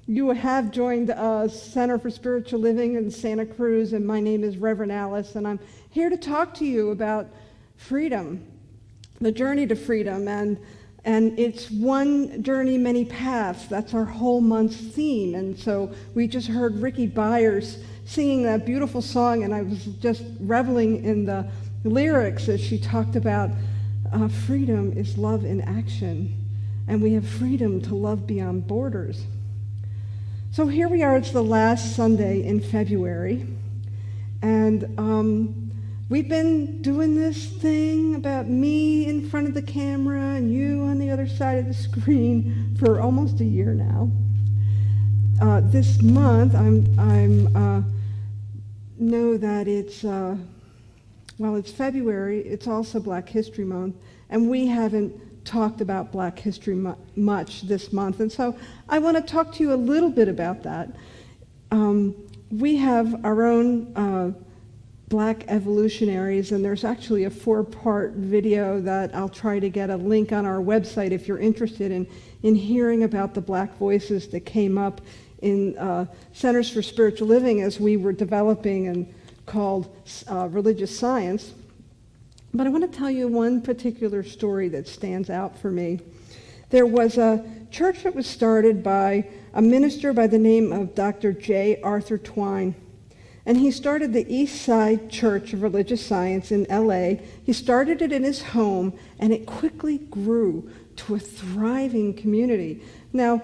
You have joined Center for Spiritual Living in Santa Cruz, and my name is Reverend Alice, and I'm here to talk to you about freedom, the journey to freedom, and it's one journey, many paths. That's our whole month's theme, and so we just heard Ricky Byers singing that beautiful song, and I was just reveling in the lyrics as she talked about freedom is love in action, and we have freedom to love beyond borders. So here we are, it's the last Sunday in February, and we've been doing this thing about me in front of the camera and you on the other side of the screen for almost a year now. This month, know that it's February, it's also Black History Month, and we haven't talked about Black history much this month, and so I want to talk to you a little bit about that. We have our own Black evolutionaries, and there's actually a 4-part video that I'll try to get a link on our website if you're interested in hearing about the Black voices that came up in Centers for Spiritual Living as we were developing and called religious science. But I want to tell you one particular story that stands out for me. There was a church that was started by a minister by the name of Dr. J. Arthur Twine. And he started the East Side Church of Religious Science in L.A. He started it in his home, and it quickly grew to a thriving community. Now,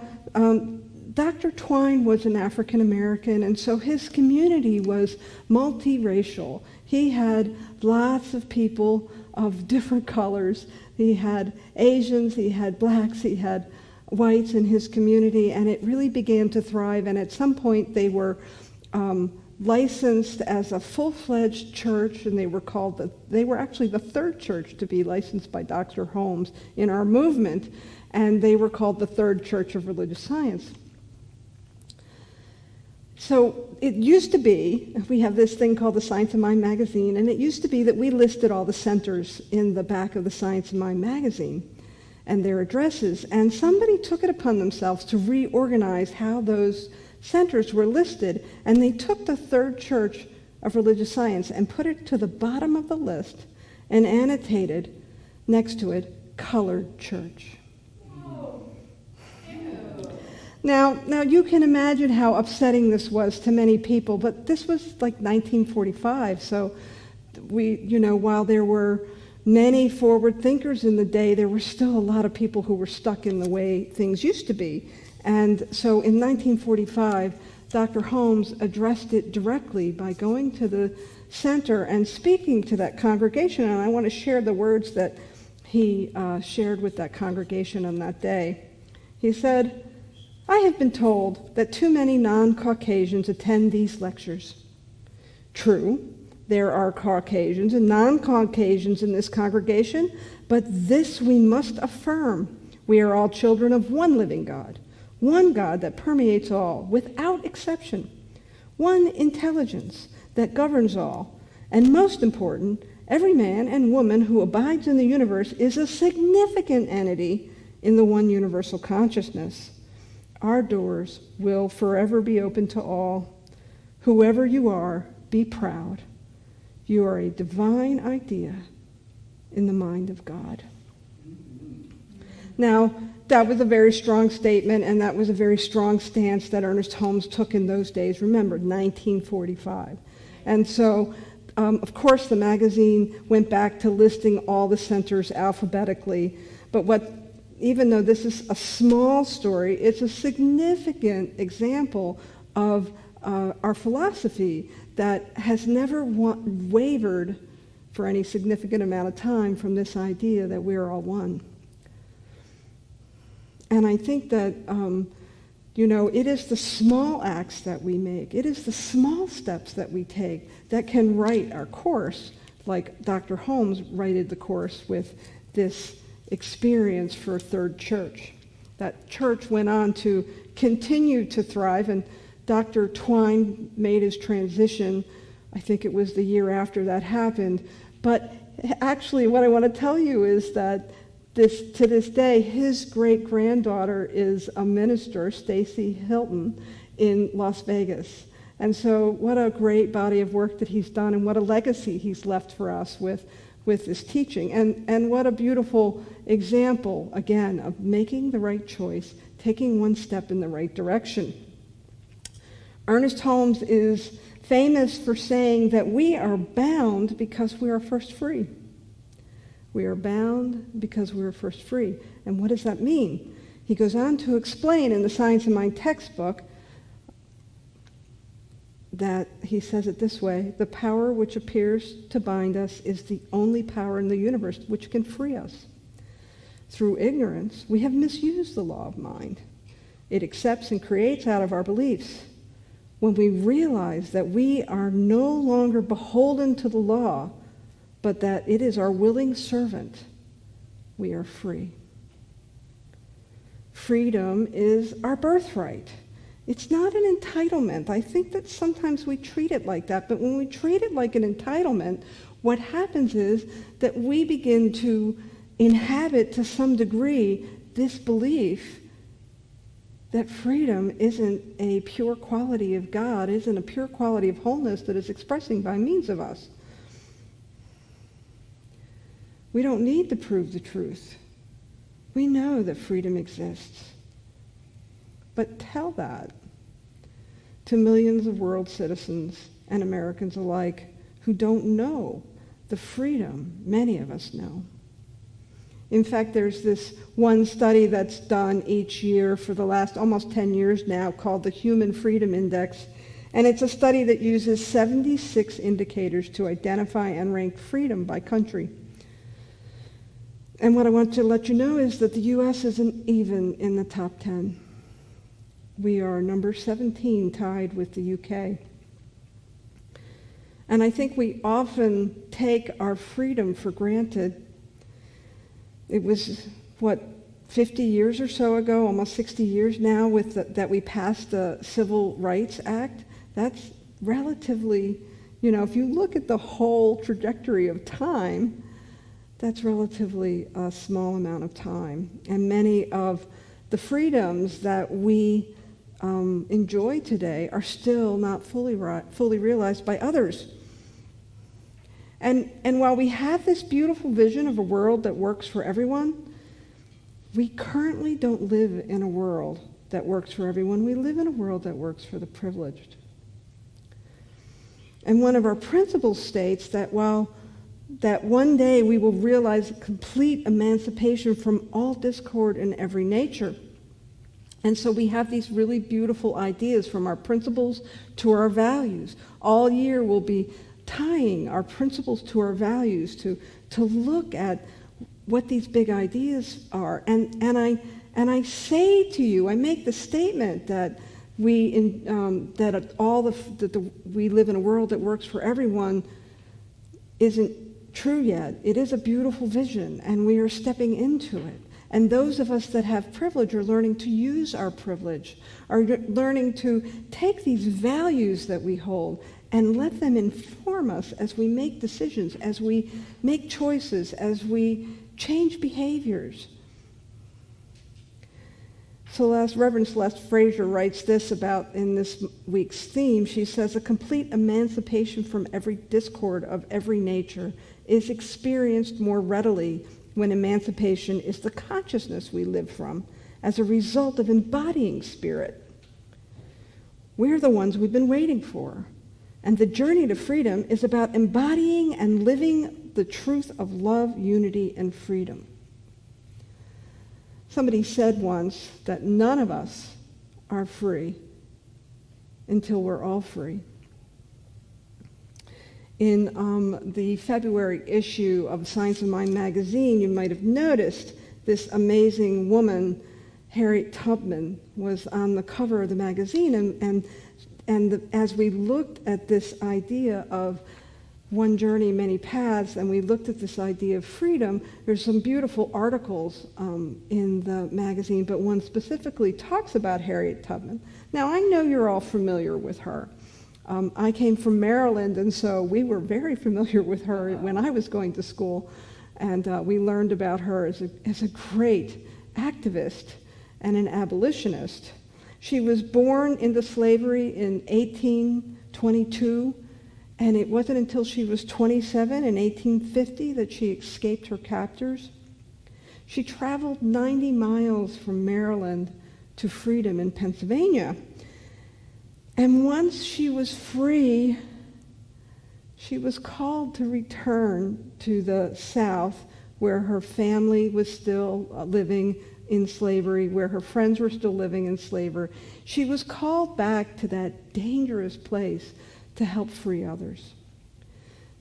Dr. Twine was an African American, and so his community was multiracial. He had lots of people of different colors. He had Asians, he had blacks, he had whites in his community, and it really began to thrive. And at some point, they were licensed as a full-fledged church, and they were actually the third church to be licensed by Dr. Holmes in our movement, and they were called the Third Church of Religious Science. So it used to be, we have this thing called the Science of Mind magazine, and it used to be that we listed all the centers in the back of the Science of Mind magazine and their addresses, and somebody took it upon themselves to reorganize how those centers were listed, and they took the Third Church of Religious Science and put it to the bottom of the list and annotated next to it, Colored Church. Now you can imagine how upsetting this was to many people, but this was like 1945, so while there were many forward thinkers in the day, there were still a lot of people who were stuck in the way things used to be. And so in 1945, Dr. Holmes addressed it directly by going to the center and speaking to that congregation, and I want to share the words that he shared with that congregation on that day. He said, "I have been told that too many non-Caucasians attend these lectures. True, there are Caucasians and non-Caucasians in this congregation, but this we must affirm. We are all children of one living God, one God that permeates all, without exception, one intelligence that governs all, and most important, every man and woman who abides in the universe is a significant entity in the one universal consciousness. Our doors will forever be open to all. Whoever you are, be proud. You are a divine idea in the mind of God." Now, that was a very strong statement, and that was a very strong stance that Ernest Holmes took in those days. Remember, 1945. And so, of course, the magazine went back to listing all the centers alphabetically, but even though this is a small story, it's a significant example of our philosophy that has never wavered for any significant amount of time from this idea that we are all one. And I think that, it is the small acts that we make, it is the small steps that we take that can write our course, like Dr. Holmes righted the course with this experience for Third Church. That church went on to continue to thrive, and Dr. Twine made his transition, I think it was the year after that happened. But actually what I want to tell you is that to this day, his great-granddaughter is a minister, Stacy Hilton, in Las Vegas. And so what a great body of work that he's done, and what a legacy he's left for us with this teaching. And what a beautiful example, again, of making the right choice, taking one step in the right direction. Ernest Holmes is famous for saying that we are bound because we are first free. We are bound because we are first free. And what does that mean? He goes on to explain in the Science of Mind textbook that he says it this way: the power which appears to bind us is the only power in the universe which can free us. Through ignorance, we have misused the law of mind. It accepts and creates out of our beliefs. When we realize that we are no longer beholden to the law, but that it is our willing servant, we are free. Freedom is our birthright. It's not an entitlement. I think that sometimes we treat it like that, but when we treat it like an entitlement, what happens is that we begin to inhabit to some degree this belief that freedom isn't a pure quality of God, isn't a pure quality of wholeness that is expressing by means of us. We don't need to prove the truth. We know that freedom exists. But tell that to millions of world citizens and Americans alike who don't know the freedom many of us know. In fact, there's this one study that's done each year for the last almost 10 years now called the Human Freedom Index, and it's a study that uses 76 indicators to identify and rank freedom by country. And what I want to let you know is that the U.S. isn't even in the top 10. We are number 17, tied with the UK. And I think we often take our freedom for granted. It was, 50 years or so ago, almost 60 years now, that we passed the Civil Rights Act. That's relatively, if you look at the whole trajectory of time, that's relatively a small amount of time. And many of the freedoms that we enjoy today are still not fully realized by others. And while we have this beautiful vision of a world that works for everyone, we currently don't live in a world that works for everyone. We live in a world that works for the privileged. And one of our principles states that that one day we will realize complete emancipation from all discord in every nature. And so we have these really beautiful ideas from our principles to our values. All year we'll be tying our principles to our values to look at what these big ideas are. And I say to you, I make the statement that we live in a world that works for everyone isn't true yet. It is a beautiful vision, and we are stepping into it. And those of us that have privilege are learning to use our privilege, are learning to take these values that we hold and let them inform us as we make decisions, as we make choices, as we change behaviors. So Reverend Celeste Frazier writes this about in this week's theme. She says, a complete emancipation from every discord of every nature is experienced more readily when emancipation is the consciousness we live from as a result of embodying spirit. We're the ones we've been waiting for. And the journey to freedom is about embodying and living the truth of love, unity, and freedom. Somebody said once that none of us are free until we're all free. In the February issue of Science of Mind magazine, you might have noticed this amazing woman, Harriet Tubman, was on the cover of the magazine. And as we looked at this idea of one journey, many paths, and we looked at this idea of freedom, there's some beautiful articles in the magazine, but one specifically talks about Harriet Tubman. Now, I know you're all familiar with her. I came from Maryland, and so we were very familiar with her when I was going to school. And we learned about her as a great activist and an abolitionist. She was born into slavery in 1822, and it wasn't until she was 27 in 1850 that she escaped her captors. She traveled 90 miles from Maryland to freedom in Pennsylvania. And once she was free, she was called to return to the South, where her family was still living in slavery, where her friends were still living in slavery. She was called back to that dangerous place to help free others.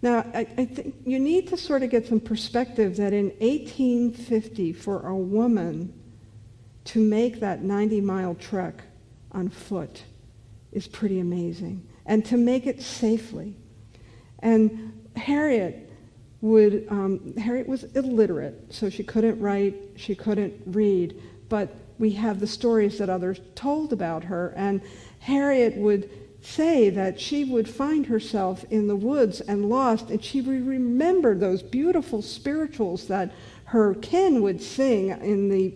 Now, I think you need to sort of get some perspective that in 1850, for a woman to make that 90-mile trek on foot is pretty amazing, and to make it safely. And Harriet was illiterate, so she couldn't write, she couldn't read, but we have the stories that others told about her, and Harriet would say that she would find herself in the woods and lost, and she would remember those beautiful spirituals that her kin would sing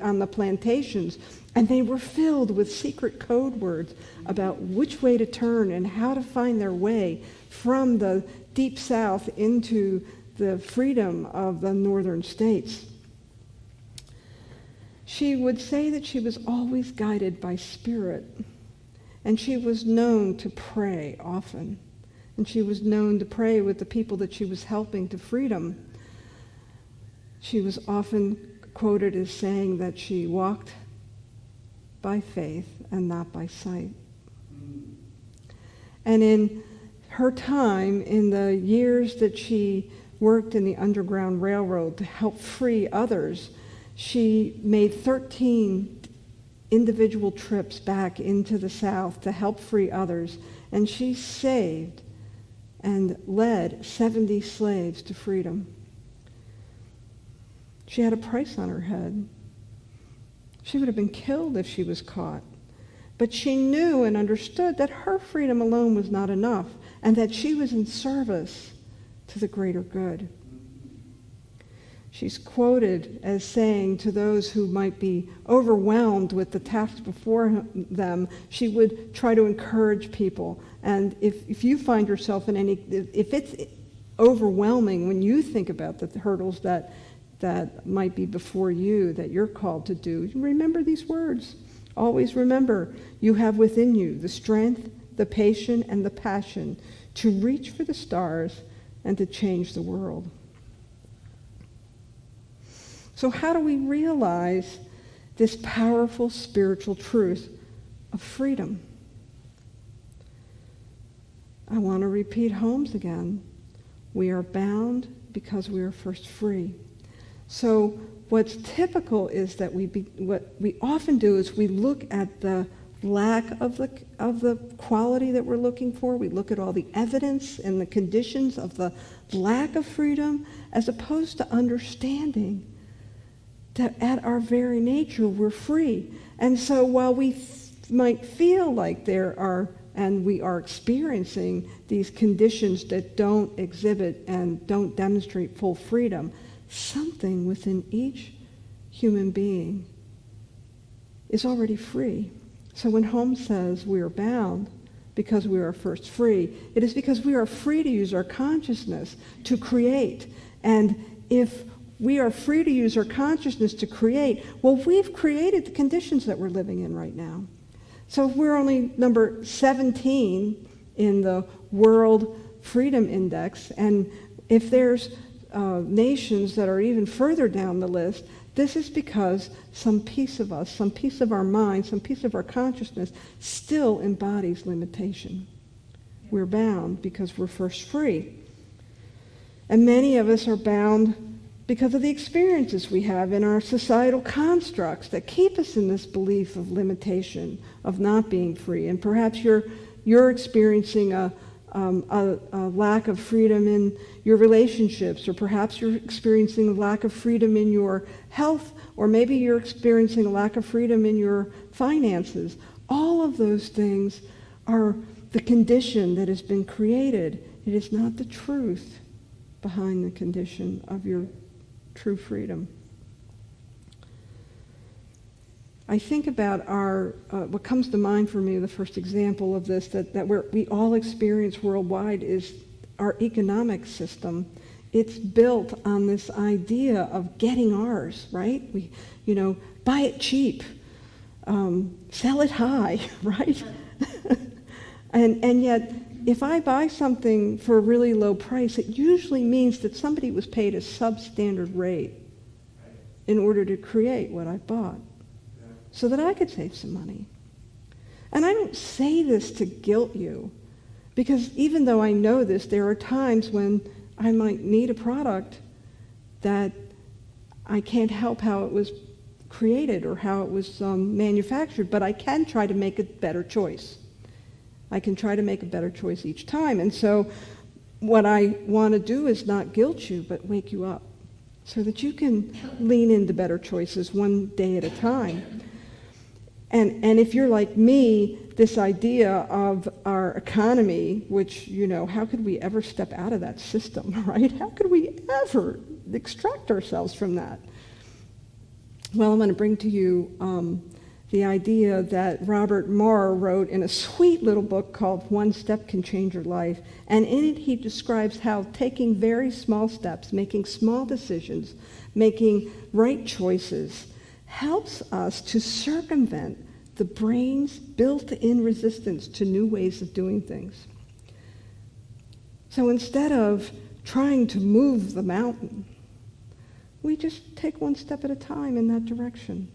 on the plantations, and they were filled with secret code words about which way to turn and how to find their way from the deep South into the freedom of the northern states. She would say that she was always guided by spirit, and she was known to pray often, and she was known to pray with the people that she was helping to freedom. She was often quoted as saying that she walked by faith and not by sight. And in her time, in the years that she worked in the Underground Railroad to help free others, she made 13 individual trips back into the South to help free others, and she saved and led 70 slaves to freedom. She had a price on her head. She would have been killed if she was caught. But she knew and understood that her freedom alone was not enough, and that she was in service to the greater good. She's quoted as saying to those who might be overwhelmed with the task before them, she would try to encourage people. And if you find yourself if it's overwhelming when you think about the hurdles that might be before you, that you're called to do, remember these words. Always remember, you have within you the strength, the patience, and the passion to reach for the stars and to change the world. So how do we realize this powerful spiritual truth of freedom? I want to repeat Holmes again. We are bound because we are first free. So what's typical is that what we often do is we look at the lack of the quality that we're looking for. We look at all the evidence and the conditions of the lack of freedom, as opposed to understanding that at our very nature we're free. And so while we might feel like there are, and we are experiencing these conditions that don't exhibit and don't demonstrate full freedom, something within each human being is already free. So when Holmes says we are bound because we are first free, it is because we are free to use our consciousness to create. And if we are free to use our consciousness to create, well, we've created the conditions that we're living in right now. So if we're only number 17 in the World Freedom Index, and if there's nations that are even further down the list, this is because some piece of us, some piece of our mind, some piece of our consciousness still embodies limitation. We're bound because we're first free. And many of us are bound because of the experiences we have in our societal constructs that keep us in this belief of limitation, of not being free. And perhaps you're experiencing a lack of freedom in your relationships, or perhaps you're experiencing a lack of freedom in your health, or maybe you're experiencing a lack of freedom in your finances. All of those things are the condition that has been created. It is not the truth behind the condition of your true freedom. I think about what comes to mind for me, the first example of this, that we all experience worldwide is our economic system. It's built on this idea of getting ours, right? We, buy it cheap, sell it high, right? and yet, if I buy something for a really low price, it usually means that somebody was paid a substandard rate in order to create what I bought, so that I could save some money. And I don't say this to guilt you, because even though I know this, there are times when I might need a product that I can't help how it was created or how it was manufactured, but I can try to make a better choice. I can try to make a better choice each time. And so what I want to do is not guilt you, but wake you up so that you can lean into better choices one day at a time. And if you're like me, this idea of our economy, which, how could we ever step out of that system, right? How could we ever extract ourselves from that? Well, I'm going to bring to you the idea that Robert Morrow wrote in a sweet little book called One Step Can Change Your Life. And in it, he describes how taking very small steps, making small decisions, making right choices, helps us to circumvent the brain's built-in resistance to new ways of doing things. So instead of trying to move the mountain, we just take one step at a time in that direction.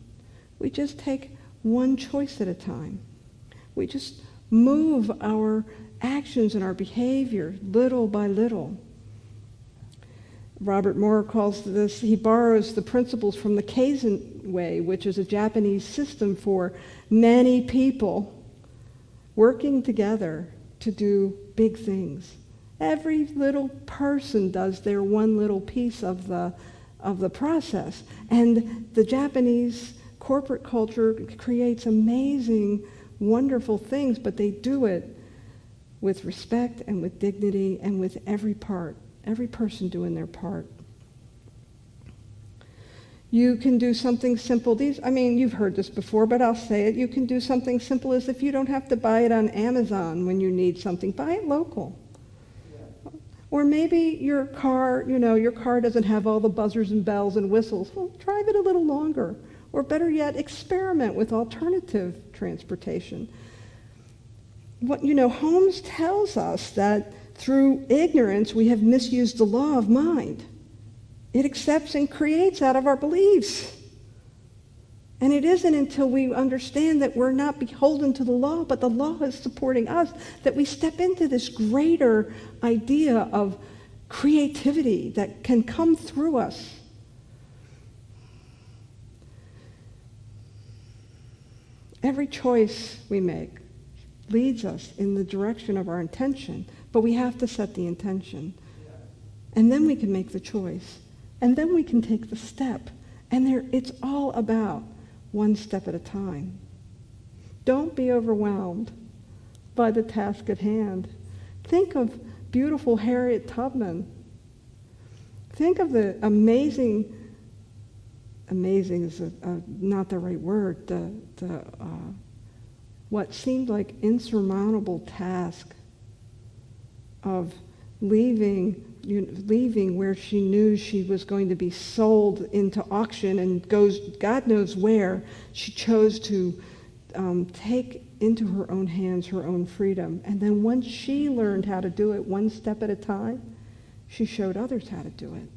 We just take one choice at a time. We just move our actions and our behavior little by little. Robert Morrow calls this, he borrows the principles from the Kaizen way, which is a Japanese system for many people working together to do big things. Every little person does their one little piece of the process. And the Japanese corporate culture creates amazing, wonderful things, but they do it with respect and with dignity and with every person doing their part. You can do something simple. You've heard this before, but I'll say it. You can do something simple as if you don't have to buy it on Amazon when you need something. Buy it local. Yeah. Or maybe your car doesn't have all the buzzers and bells and whistles. Well, drive it a little longer. Or better yet, experiment with alternative transportation. Holmes tells us that through ignorance, we have misused the law of mind. It accepts and creates out of our beliefs. And it isn't until we understand that we're not beholden to the law, but the law is supporting us, that we step into this greater idea of creativity that can come through us. Every choice we make leads us in the direction of our intention, but we have to set the intention. And then we can make the choice. And then we can take the step. And it's all about one step at a time. Don't be overwhelmed by the task at hand. Think of beautiful Harriet Tubman. Think of the amazing is not the right word, what seemed like insurmountable task of leaving where she knew she was going to be sold into auction and goes God knows where. She chose to take into her own hands her own freedom. And then once she learned how to do it one step at a time, she showed others how to do it.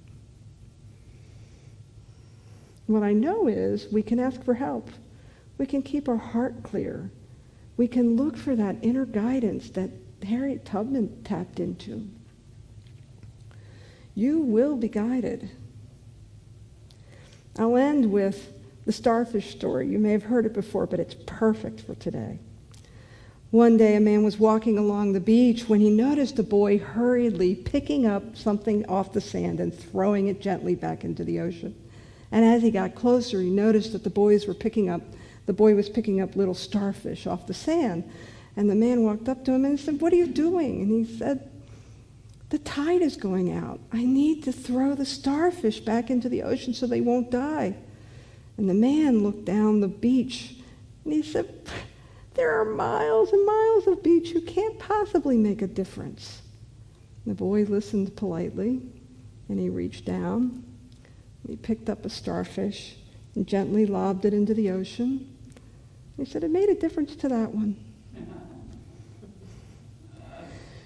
What I know is we can ask for help. We can keep our heart clear. We can look for that inner guidance that Harriet Tubman tapped into. You will be guided. I'll end with the Starfish Story. You may have heard it before, but it's perfect for today. One day, a man was walking along the beach when he noticed a boy hurriedly picking up something off the sand and throwing it gently back into the ocean. And as he got closer, he noticed that the boy was picking up little starfish off the sand. And the man walked up to him and said, "What are you doing?" And he said, The tide is going out. I need to throw the starfish back into the ocean so they won't die. And the man looked down the beach and he said, there are miles and miles of beach. You can't possibly make a difference. The boy listened politely, and he reached down. He picked up a starfish and gently lobbed it into the ocean. He said, it made a difference to that one.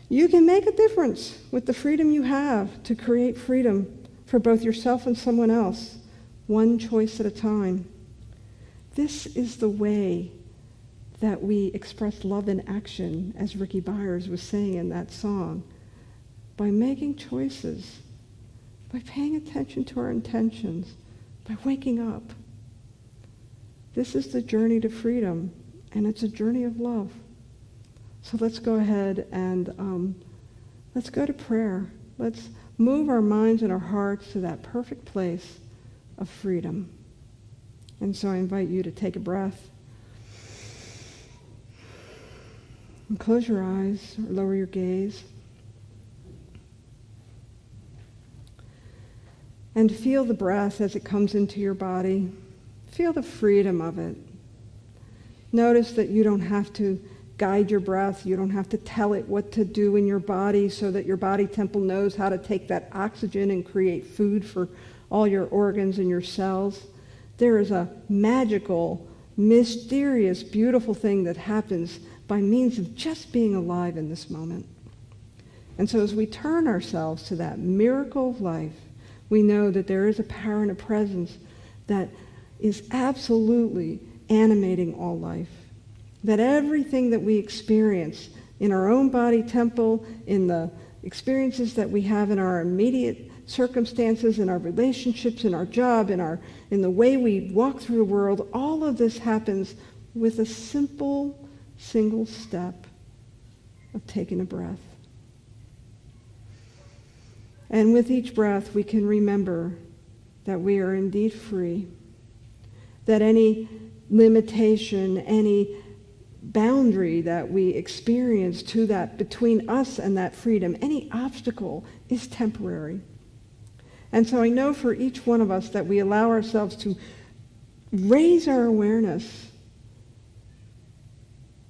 You can make a difference with the freedom you have to create freedom for both yourself and someone else, one choice at a time. This is the way that we express love in action, as Ricky Byers was saying in that song, by making choices, by paying attention to our intentions, by waking up. This is the journey to freedom, and it's a journey of love. So let's go ahead and let's go to prayer. Let's move our minds and our hearts to that perfect place of freedom. And so I invite you to take a breath and close your eyes or lower your gaze. And feel the breath as it comes into your body. Feel the freedom of it. Notice that you don't have to guide your breath. You don't have to tell it what to do in your body so that your body temple knows how to take that oxygen and create food for all your organs and your cells. There is a magical, mysterious, beautiful thing that happens by means of just being alive in this moment. And so as we turn ourselves to that miracle of life, we know that there is a power and a presence that is absolutely animating all life. That everything that we experience in our own body temple, in the experiences that we have in our immediate circumstances, in our relationships, in our job, in the way we walk through the world, all of this happens with a simple, single step of taking a breath. And with each breath, we can remember that we are indeed free, that any limitation, any boundary that we experience to that between us and that freedom, any obstacle is temporary. And so I know for each one of us that we allow ourselves to raise our awareness,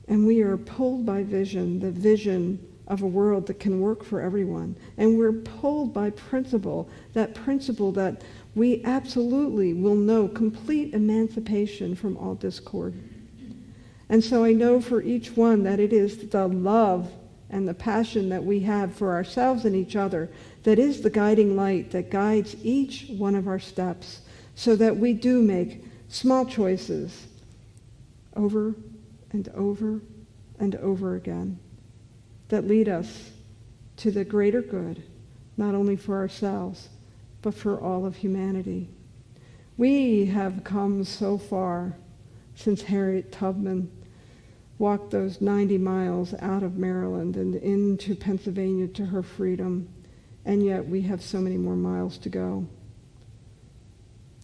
and we are pulled by vision, the vision of a world that can work for everyone. And we're pulled by principle that we absolutely will know complete emancipation from all discord. And so I know for each one that it is the love and the passion that we have for ourselves and each other that is the guiding light that guides each one of our steps, so that we do make small choices over and over and over again that lead us to the greater good, not only for ourselves, but for all of humanity. We have come so far since Harriet Tubman walked those 90 miles out of Maryland and into Pennsylvania to her freedom, and yet we have so many more miles to go.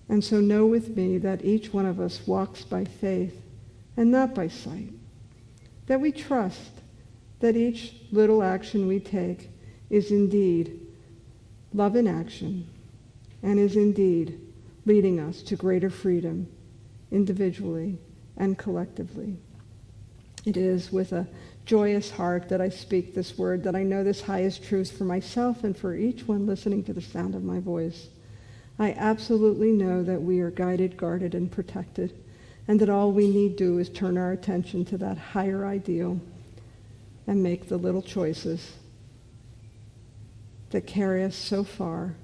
And so know with me that each one of us walks by faith and not by sight, that we trust that each little action we take is indeed love in action and is indeed leading us to greater freedom individually and collectively. It is with a joyous heart that I speak this word, that I know this highest truth for myself and for each one listening to the sound of my voice. I absolutely know that we are guided, guarded, and protected, and that all we need do is turn our attention to that higher ideal and make the little choices that carry us so far,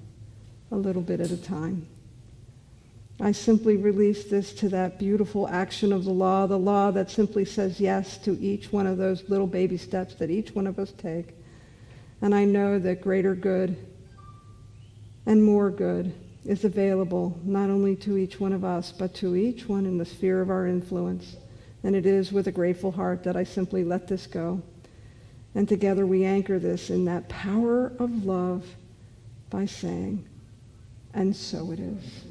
a little bit at a time. I simply release this to that beautiful action of the law that simply says yes to each one of those little baby steps that each one of us take. And I know that greater good and more good is available not only to each one of us, but to each one in the sphere of our influence. And it is with a grateful heart that I simply let this go. And together we anchor this in that power of love by saying, and so it is.